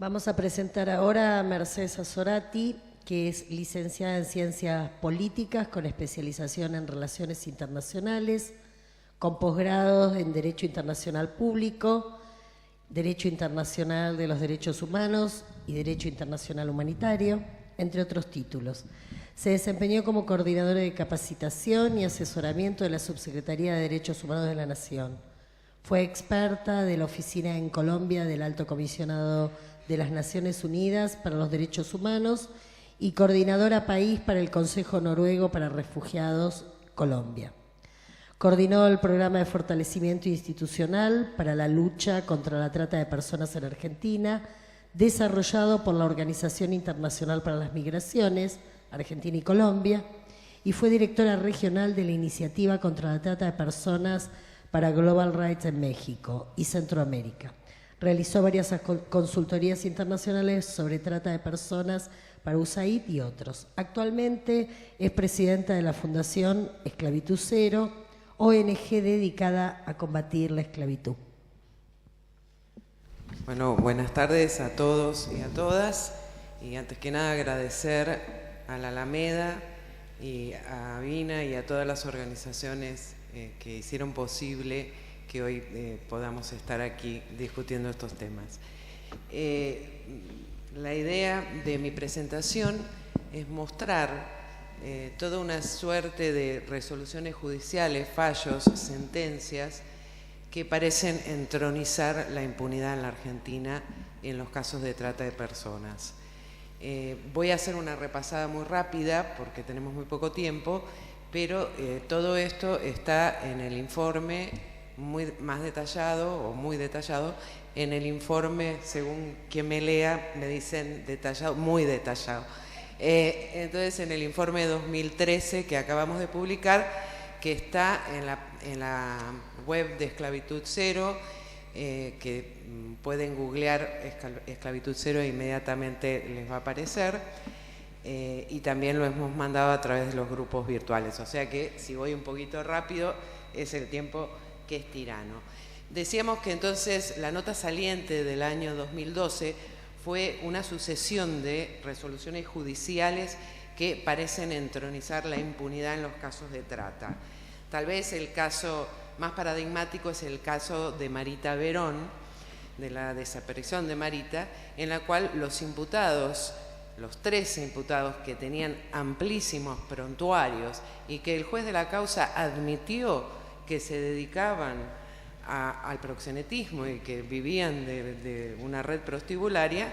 Vamos a presentar ahora a Mercedes Azorati, que es licenciada en Ciencias Políticas con especialización en Relaciones Internacionales, con posgrados en Derecho Internacional Público, Derecho Internacional de los Derechos Humanos y Derecho Internacional Humanitario, entre otros títulos. Se desempeñó como coordinadora de capacitación y asesoramiento de la Subsecretaría de Derechos Humanos de la Nación. Fue experta de la Oficina en Colombia del Alto Comisionado de las Naciones Unidas para los Derechos Humanos y coordinadora país para el Consejo Noruego para Refugiados, Colombia. Coordinó el programa de fortalecimiento institucional para la lucha contra la trata de personas en Argentina, desarrollado por la Organización Internacional para las Migraciones, Argentina y Colombia, y fue directora regional de la Iniciativa contra la Trata de Personas para Global Rights en México y Centroamérica. Realizó varias consultorías internacionales sobre trata de personas para USAID y otros. Actualmente es presidenta de la Fundación Esclavitud Cero, ONG dedicada a combatir la esclavitud. Bueno, buenas tardes a todos y a todas. Y antes que nada agradecer a la Alameda y a Vina y a todas las organizaciones que hicieron posible que hoy podamos estar aquí discutiendo estos temas. La idea de mi presentación es mostrar toda una suerte de resoluciones judiciales, fallos, sentencias que parecen entronizar la impunidad en la Argentina en los casos de trata de personas. Voy a hacer una repasada muy rápida porque tenemos muy poco tiempo, pero todo esto está en el informe más detallado o muy detallado. En el informe, según quien me lea, me dicen detallado, muy detallado. Entonces, en el informe 2013 que acabamos de publicar, que está en la web de Esclavitud Cero, que pueden googlear Esclavitud Cero e inmediatamente les va a aparecer, y también lo hemos mandado a través de los grupos virtuales, o sea que si voy un poquito rápido es el tiempo que es tirano. Decíamos que entonces la nota saliente del año 2012 fue una sucesión de resoluciones judiciales que parecen entronizar la impunidad en los casos de trata. Tal vez el caso más paradigmático es el caso de Marita Verón, de la desaparición de Marita, en la cual los imputados, los 13 imputados que tenían amplísimos prontuarios y que el juez de la causa admitió que se dedicaban al proxenetismo y que vivían de una red prostibularia,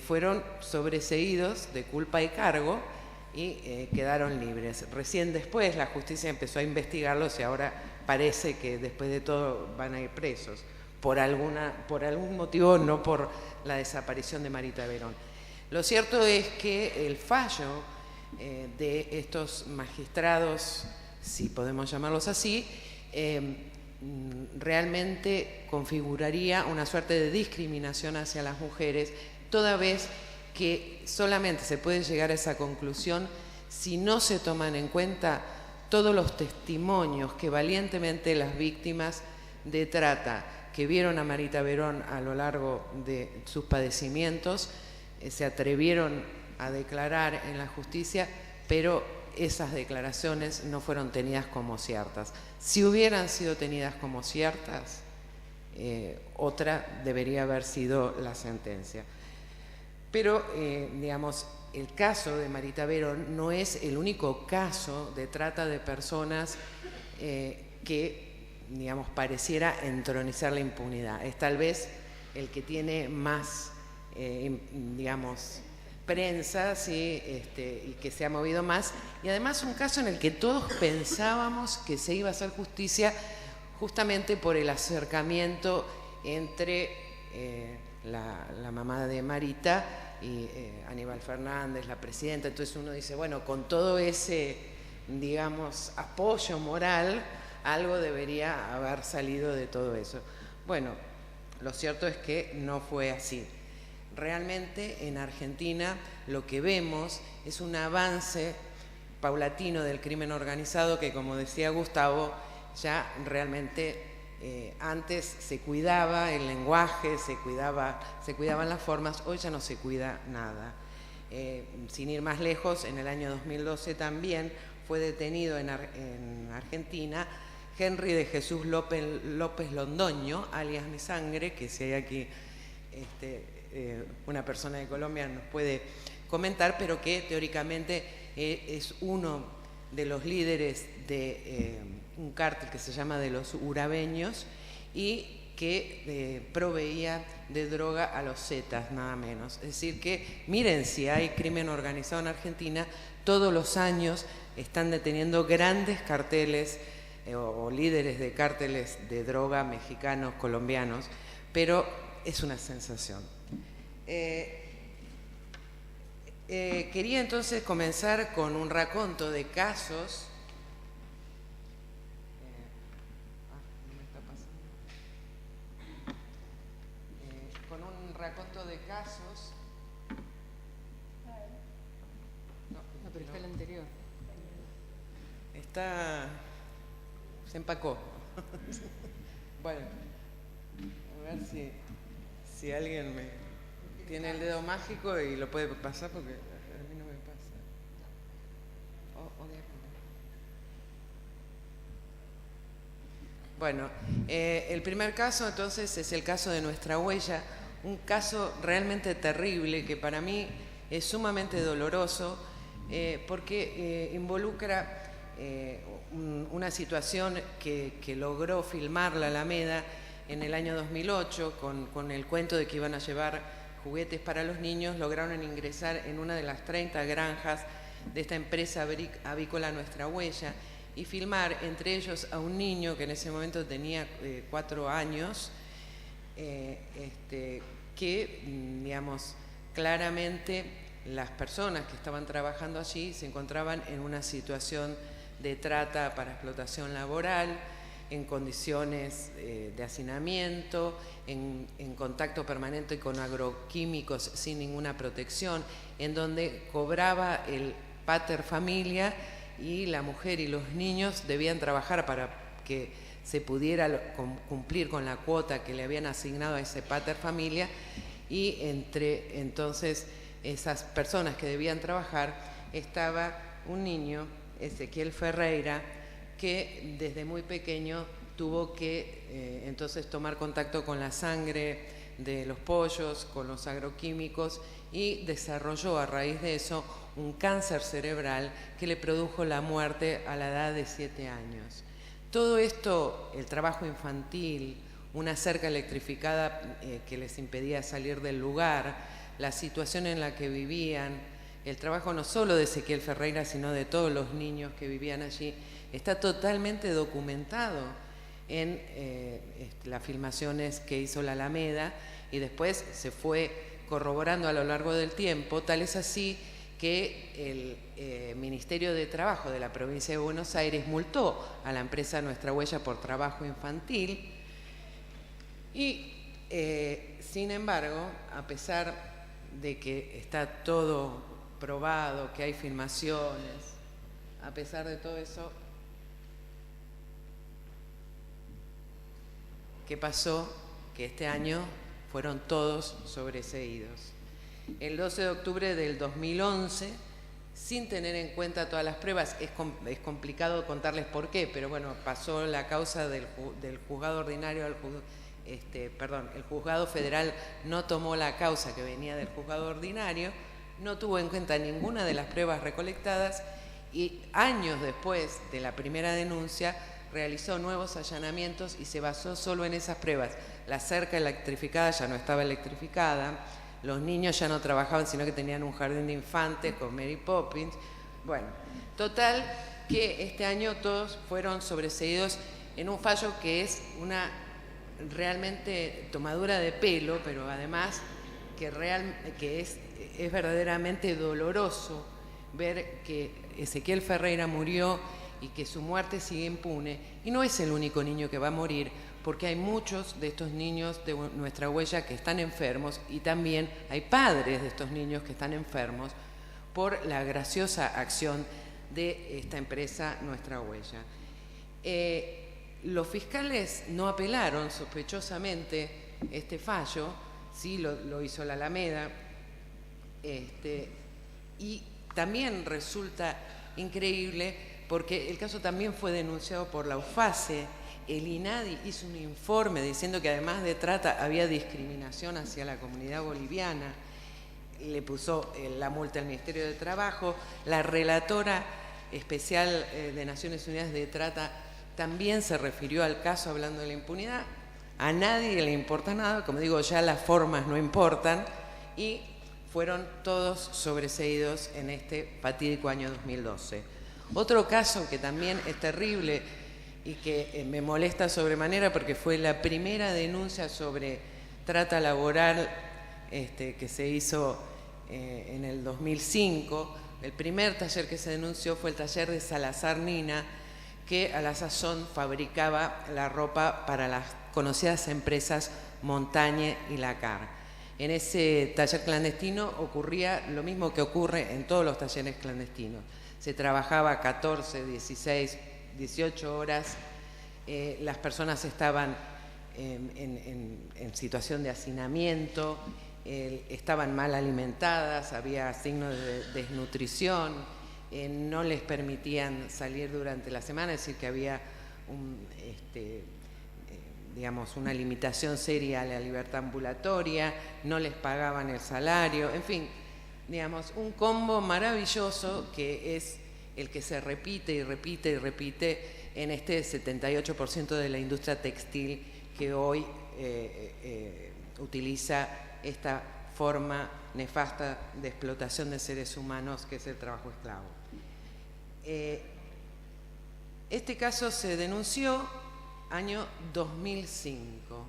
fueron sobreseídos de culpa y cargo y quedaron libres. Recién después la justicia empezó a investigarlos y ahora parece que después de todo van a ir presos, por algún motivo, no por la desaparición de Marita Verón. Lo cierto es que el fallo de estos magistrados, si podemos llamarlos así, realmente configuraría una suerte de discriminación hacia las mujeres, toda vez que solamente se puede llegar a esa conclusión si no se toman en cuenta todos los testimonios que valientemente las víctimas de trata que vieron a Marita Verón a lo largo de sus padecimientos se atrevieron a declarar en la justicia, pero esas declaraciones no fueron tenidas como ciertas. Si hubieran sido tenidas como ciertas, otra debería haber sido la sentencia. Pero, digamos, el caso de Marita Verón no es el único caso de trata de personas que, digamos, pareciera entronizar la impunidad. Es tal vez el que tiene más, digamos, prensa, ¿sí? Y que se ha movido más, y además un caso en el que todos pensábamos que se iba a hacer justicia justamente por el acercamiento entre la mamá de Marita y Aníbal Fernández, la presidenta. Entonces uno dice, bueno, con todo ese, digamos, apoyo moral, algo debería haber salido de todo eso. Bueno, lo cierto es que no fue así. Realmente en Argentina lo que vemos es un avance paulatino del crimen organizado que, como decía Gustavo, ya realmente Antes se cuidaba el lenguaje, se cuidaban las formas, hoy ya no se cuida nada. Sin ir más lejos, en el año 2012 también fue detenido en Argentina Henry de Jesús López Londoño, alias Mi Sangre, que si hay aquí una persona de Colombia nos puede comentar, pero que teóricamente es uno de los líderes de un cártel que se llama de los urabeños y que proveía de droga a los Zetas, nada menos. Es decir que, miren, si hay crimen organizado en Argentina, todos los años están deteniendo grandes carteles o líderes de cárteles de droga mexicanos, colombianos, pero es una sensación. Quería entonces comenzar con un raconto de casos. Con un raconto de casos. No, pero está el anterior. Se empacó. Bueno, a ver si alguien tiene el dedo mágico y lo puede pasar, porque a mí no me pasa. Bueno, el primer caso entonces es el caso de Nuestra Huella, un caso realmente terrible que para mí es sumamente doloroso porque involucra una situación que logró filmar la Alameda en el año 2008 con el cuento de que iban a llevar juguetes para los niños. Lograron ingresar en una de las 30 granjas de esta empresa avícola Nuestra Huella y filmar entre ellos a un niño que en ese momento tenía 4 años, que, digamos, claramente las personas que estaban trabajando allí se encontraban en una situación de trata para explotación laboral, en condiciones de hacinamiento, en contacto permanente con agroquímicos sin ninguna protección, en donde cobraba el pater familia y la mujer y los niños debían trabajar para que se pudiera cumplir con la cuota que le habían asignado a ese pater familia, y entre entonces esas personas que debían trabajar estaba un niño, Ezequiel Ferreira, que desde muy pequeño tuvo que entonces tomar contacto con la sangre de los pollos, con los agroquímicos, y desarrolló a raíz de eso un cáncer cerebral que le produjo la muerte a la edad de 7 años. Todo esto, el trabajo infantil, una cerca electrificada que les impedía salir del lugar, la situación en la que vivían, el trabajo no solo de Ezequiel Ferreira, sino de todos los niños que vivían allí, está totalmente documentado en las filmaciones que hizo la Alameda, y después se fue corroborando a lo largo del tiempo. Tal es así que el Ministerio de Trabajo de la provincia de Buenos Aires multó a la empresa Nuestra Huella por trabajo infantil, y sin embargo, a pesar de que está todo probado, que hay filmaciones, a pesar de todo eso, ¿qué pasó? Que este año fueron todos sobreseídos. El 12 de octubre del 2011, sin tener en cuenta todas las pruebas, es complicado contarles por qué, pero bueno, pasó la causa del juzgado ordinario al el juzgado federal no tomó la causa que venía del juzgado ordinario, no tuvo en cuenta ninguna de las pruebas recolectadas, y años después de la primera denuncia realizó nuevos allanamientos y se basó solo en esas pruebas. La cerca electrificada ya no estaba electrificada, los niños ya no trabajaban, sino que tenían un jardín de infantes con Mary Poppins. Bueno, total que este año todos fueron sobreseídos en un fallo que es una realmente tomadura de pelo, pero además que es verdaderamente doloroso ver que Ezequiel Ferreira murió y que su muerte sigue impune, y no es el único niño que va a morir, porque hay muchos de estos niños de Nuestra Huella que están enfermos, y también hay padres de estos niños que están enfermos por la graciosa acción de esta empresa Nuestra Huella. Los fiscales no apelaron sospechosamente este fallo, sí lo hizo la Alameda, y también resulta increíble porque el caso también fue denunciado por la UFACE. El INADI hizo un informe diciendo que además de trata había discriminación hacia la comunidad boliviana, le puso la multa al Ministerio de Trabajo. La relatora especial de Naciones Unidas de Trata también se refirió al caso hablando de la impunidad. A nadie le importa nada, como digo, ya las formas no importan, y fueron todos sobreseídos en este fatídico año 2012. Otro caso que también es terrible y que me molesta sobremanera porque fue la primera denuncia sobre trata laboral que se hizo en el 2005. El primer taller que se denunció fue el taller de Salazar Nina, que a la sazón fabricaba la ropa para las conocidas empresas Montagne y Lacar. En ese taller clandestino ocurría lo mismo que ocurre en todos los talleres clandestinos. Se trabajaba 14, 16, 18 horas, las personas estaban en situación de hacinamiento, estaban mal alimentadas, había signos de desnutrición, no les permitían salir durante la semana, es decir, que había digamos, una limitación seria a la libertad ambulatoria, no les pagaban el salario, en fin, digamos, un combo maravilloso que es el que se repite y repite y repite en este 78% de la industria textil que hoy utiliza esta forma nefasta de explotación de seres humanos que es el trabajo esclavo. Este caso se denunció año 2005.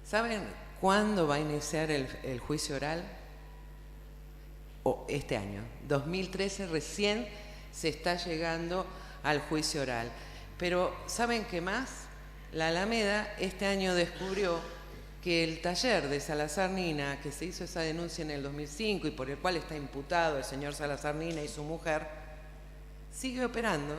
¿Saben cuándo va a iniciar el juicio oral? Este año, 2013, recién se está llegando al juicio oral. Pero ¿saben qué más? La Alameda este año descubrió que el taller de Salazar Nina, que se hizo esa denuncia en el 2005 y por el cual está imputado el señor Salazar Nina y su mujer, sigue operando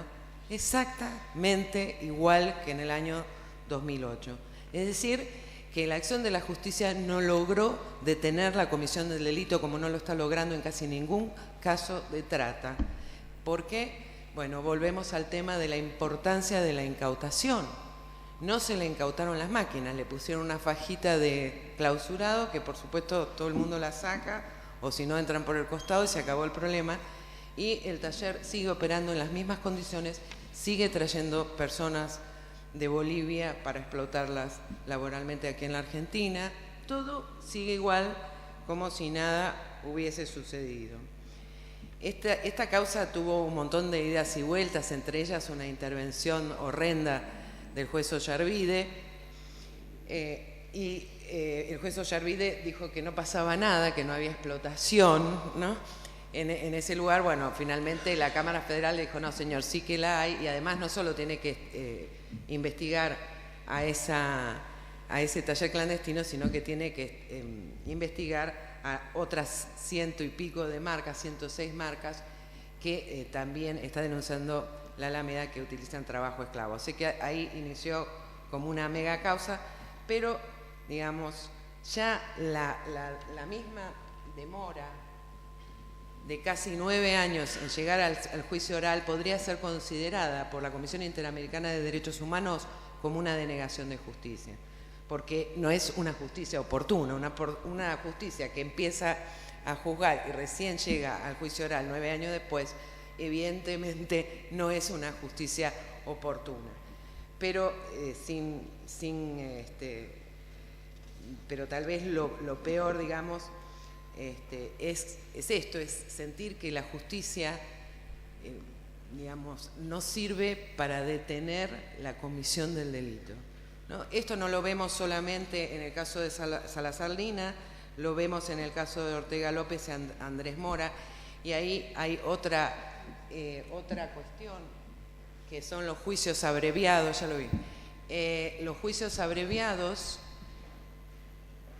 exactamente igual que en el año 2008. Es decir, que la acción de la justicia no logró detener la comisión del delito como no lo está logrando en casi ningún caso de trata. ¿Por qué? Bueno, volvemos al tema de la importancia de la incautación. No se le incautaron las máquinas, le pusieron una fajita de clausurado que por supuesto todo el mundo la saca o si no entran por el costado y se acabó el problema. Y el taller sigue operando en las mismas condiciones, sigue trayendo personas de Bolivia para explotarlas laboralmente aquí en la Argentina. Todo sigue igual como si nada hubiese sucedido. Esta causa tuvo un montón de idas y vueltas, entre ellas una intervención horrenda del juez Ollarvide, el juez Ollarvide dijo que no pasaba nada, que no había explotación, ¿no? En ese lugar. Bueno, finalmente la Cámara Federal dijo, no señor, sí que la hay, y además no solo tiene que investigar a ese taller clandestino, sino que tiene que investigar a otras 100 y pico de marcas, 106 marcas, que también está denunciando la Alameda que utilizan trabajo esclavo. Así que ahí inició como una mega causa, pero digamos, ya la misma demora de casi 9 años en llegar al juicio oral podría ser considerada por la Comisión Interamericana de Derechos Humanos como una denegación de justicia, porque no es una justicia oportuna, una justicia que empieza a juzgar y recién llega al juicio oral 9 años después, evidentemente no es una justicia oportuna. Pero pero tal vez lo peor, digamos, es esto, es sentir que la justicia, digamos, no sirve para detener la comisión del delito, ¿no? Esto no lo vemos solamente en el caso de Salazar Nina, lo vemos en el caso de Ortega López y Andrés Mora, y ahí hay otra cuestión, que son los juicios abreviados, ya lo vi. Los juicios abreviados,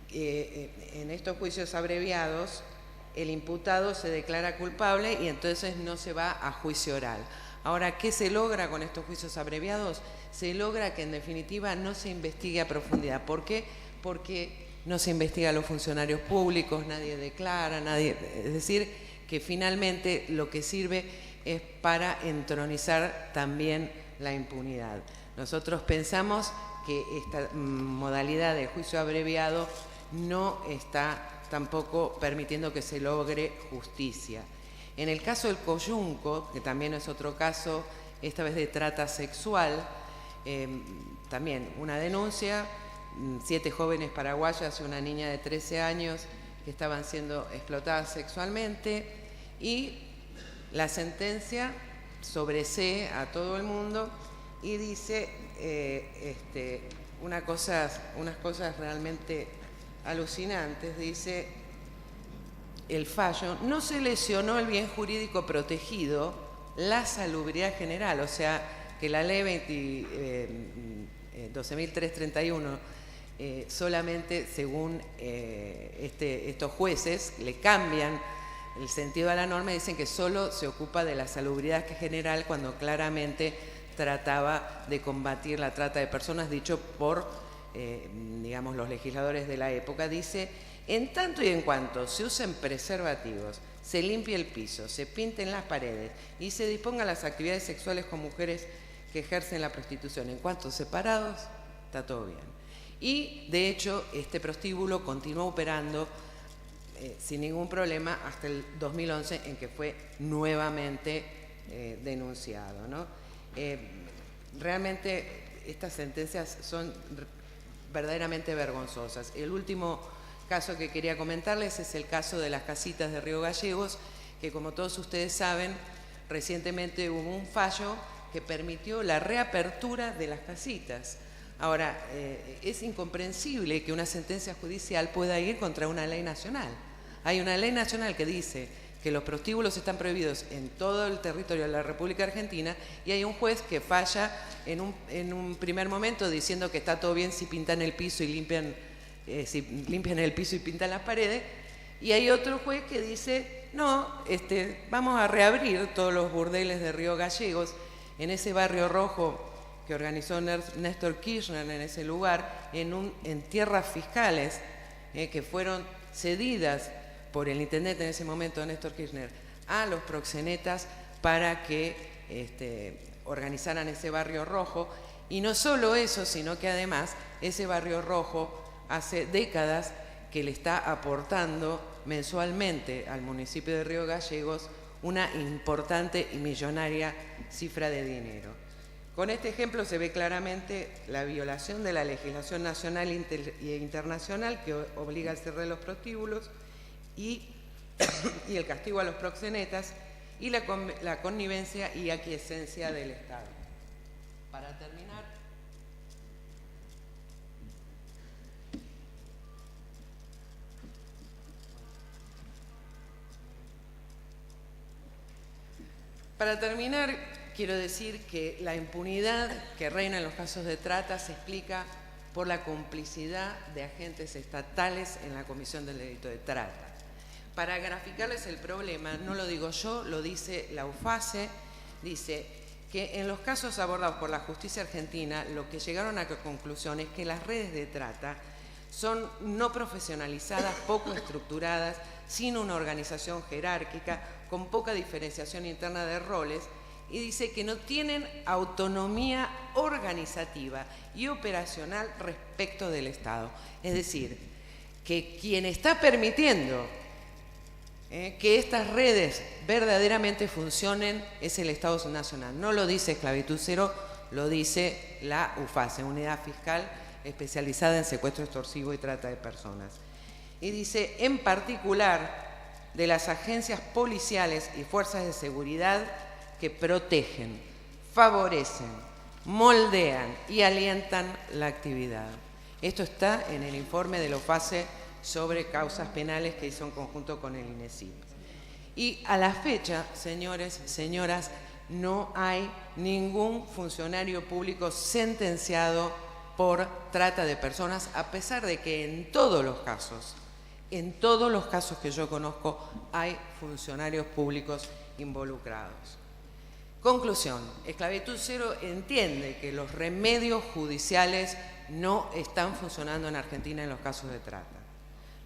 en estos juicios abreviados, el imputado se declara culpable y entonces no se va a juicio oral. Ahora, ¿qué se logra con estos juicios abreviados? Se logra que en definitiva no se investigue a profundidad. ¿Por qué? Porque no se investiga a los funcionarios públicos, nadie declara, es decir, que finalmente lo que sirve es para entronizar también la impunidad. Nosotros pensamos que esta modalidad de juicio abreviado no está tampoco permitiendo que se logre justicia. En el caso del coyunco, que también es otro caso, esta vez de trata sexual, también una denuncia, 7 jóvenes paraguayas y una niña de 13 años que estaban siendo explotadas sexualmente, y la sentencia sobresee a todo el mundo y dice unas cosas realmente alucinantes. Dice el fallo: no se lesionó el bien jurídico protegido, la salubridad general, o sea que la ley 12.331 solamente, según estos jueces, le cambian el sentido a la norma y dicen que solo se ocupa de la salubridad general, cuando claramente trataba de combatir la trata de personas, dicho por, digamos, los legisladores de la época. Dice: en tanto y en cuanto se usen preservativos, se limpie el piso, se pinten las paredes y se dispongan las actividades sexuales con mujeres que ejercen la prostitución en cuantos separados, está todo bien. Y, de hecho, este prostíbulo continuó operando sin ningún problema hasta el 2011, en que fue nuevamente denunciado, ¿no? Realmente estas sentencias son verdaderamente vergonzosas. El último caso que quería comentarles es el caso de las casitas de Río Gallegos, que, como todos ustedes saben, recientemente hubo un fallo que permitió la reapertura de las casitas. Ahora, es incomprensible que una sentencia judicial pueda ir contra una ley nacional. Hay una ley nacional que dice que los prostíbulos están prohibidos en todo el territorio de la República Argentina, y hay un juez que falla en un primer momento diciendo que está todo bien si pintan el piso y limpian el piso y pintan las paredes, y hay otro juez que dice: no, vamos a reabrir todos los burdeles de Río Gallegos, en ese barrio rojo que organizó Néstor Kirchner en ese lugar, en tierras fiscales que fueron cedidas por el intendente en ese momento, Néstor Kirchner, a los proxenetas para que organizaran ese barrio rojo. Y no solo eso, sino que además ese barrio rojo hace décadas que le está aportando mensualmente al municipio de Río Gallegos una importante y millonaria cifra de dinero. Con este ejemplo se ve claramente la violación de la legislación nacional e internacional que obliga al cierre de los prostíbulos y el castigo a los proxenetas, y la connivencia y aquiescencia del Estado. Para terminar, quiero decir que la impunidad que reina en los casos de trata se explica por la complicidad de agentes estatales en la comisión del delito de trata. Para graficarles el problema, no lo digo yo, lo dice la UFACE, dice que en los casos abordados por la justicia argentina, lo que llegaron a la conclusión es que las redes de trata son no profesionalizadas, poco estructuradas, sin una organización jerárquica, con poca diferenciación interna de roles, y dice que no tienen autonomía organizativa y operacional respecto del Estado. Es decir, que quien está permitiendo que estas redes verdaderamente funcionen es el Estado Nacional. No lo dice Esclavitud Cero, lo dice la UFACE, Unidad Fiscal Especializada en Secuestro Extorsivo y Trata de Personas. Y dice, en particular, de las agencias policiales y fuerzas de seguridad que protegen, favorecen, moldean y alientan la actividad. Esto está en el informe de la UFACE sobre causas penales que hizo en conjunto con el INECIP. Y a la fecha, señores, señoras, no hay ningún funcionario público sentenciado por trata de personas, a pesar de que en todos los casos que yo conozco, hay funcionarios públicos involucrados. Conclusión, Esclavitud Cero entiende que los remedios judiciales no están funcionando en Argentina en los casos de trata.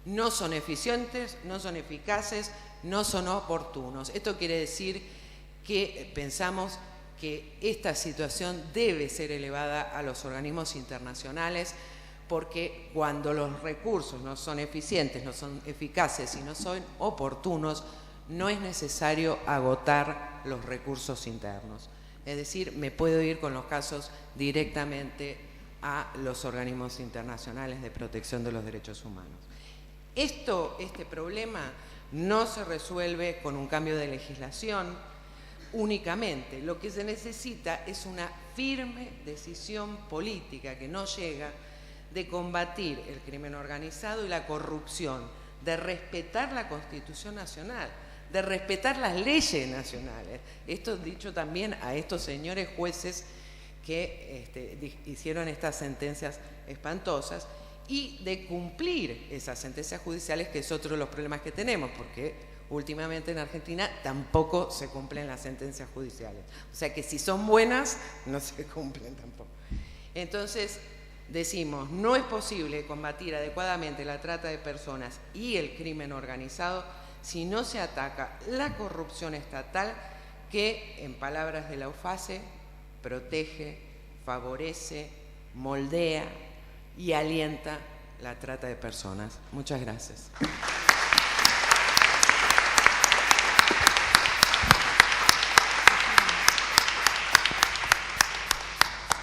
No son eficientes, no son eficaces, no son oportunos. Esto quiere decir que pensamos que esta situación debe ser elevada a los organismos internacionales, porque cuando los recursos no son eficientes, no son eficaces y no son oportunos, no es necesario agotar los recursos internos. Es decir, me puedo ir con los casos directamente a los organismos internacionales de protección de los derechos humanos. Este problema no se resuelve con un cambio de legislación únicamente. Lo que se necesita es una firme decisión política que no llega de combatir el crimen organizado y la corrupción, de respetar la Constitución Nacional, de respetar las leyes nacionales. Esto dicho también a estos señores jueces que hicieron estas sentencias espantosas, y de cumplir esas sentencias judiciales, que es otro de los problemas que tenemos, porque últimamente en Argentina tampoco se cumplen las sentencias judiciales. O sea que si son buenas, no se cumplen tampoco. Entonces, decimos, no es posible combatir adecuadamente la trata de personas y el crimen organizado si no se ataca la corrupción estatal que, en palabras de la UFACE, protege, favorece, moldea y alienta la trata de personas. Muchas gracias.